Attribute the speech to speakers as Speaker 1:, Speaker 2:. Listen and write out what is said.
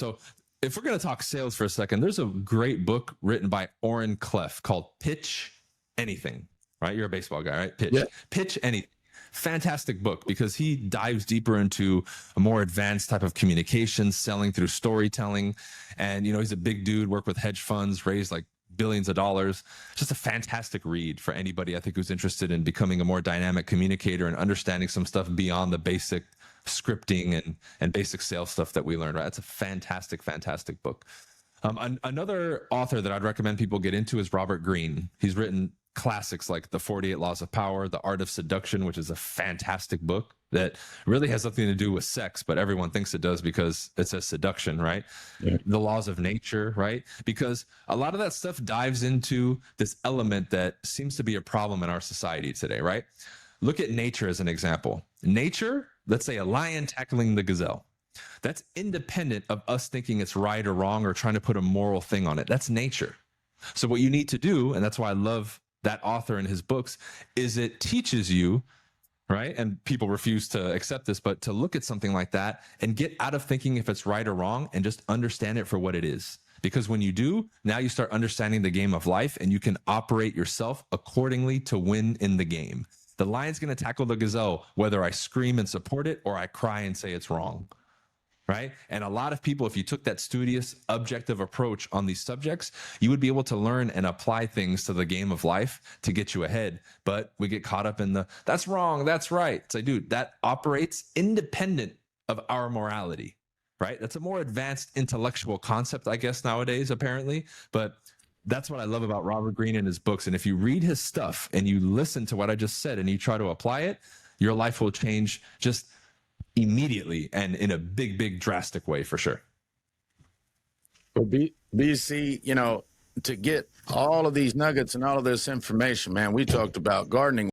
Speaker 1: So if we're going to talk sales for a second, there's a great book written by Oren Clef called Pitch Anything, right? You're a baseball guy, right? Pitch Anything. Fantastic book because he dives deeper into a more advanced type of communication, selling through storytelling. And, he's a big dude, worked with hedge funds, raised like billions of dollars. Just a fantastic read for anybody, I think, who's interested in becoming a more dynamic communicator and understanding some stuff beyond the basic scripting and basic sales stuff that we learned, right? It's a fantastic, fantastic book. Another author that I'd recommend people get into is Robert Greene. He's written classics like The 48 Laws of Power, The Art of Seduction, which is a fantastic book that really has nothing to do with sex, but everyone thinks it does because it says seduction, right? Yeah. The Laws of Nature, right? Because a lot of that stuff dives into this element that seems to be a problem in our society today, right? Look at nature as an example. Nature, let's say a lion tackling the gazelle. That's independent of us thinking it's right or wrong or trying to put a moral thing on it. That's nature. So what you need to do, and that's why I love that author in his books, is it teaches you, right? And people refuse to accept this, but to look at something like that and get out of thinking if it's right or wrong and just understand it for what it is. Because when you do, now you start understanding the game of life and you can operate yourself accordingly to win in the game. The lion's going to tackle the gazelle, whether I scream and support it or I cry and say it's wrong. Right? And a lot of people, if you took that studious, objective approach on these subjects, you would be able to learn and apply things to the game of life to get you ahead. But we get caught up in that's wrong, that's right. It's like, dude, that operates independent of our morality, right? That's a more advanced intellectual concept, I guess, nowadays, apparently. But that's what I love about Robert Greene and his books. And if you read his stuff and you listen to what I just said and you try to apply it, your life will change just immediately and in a big, big, drastic way for sure.
Speaker 2: Well, BC, to get all of these nuggets and all of this information, man, we talked about gardening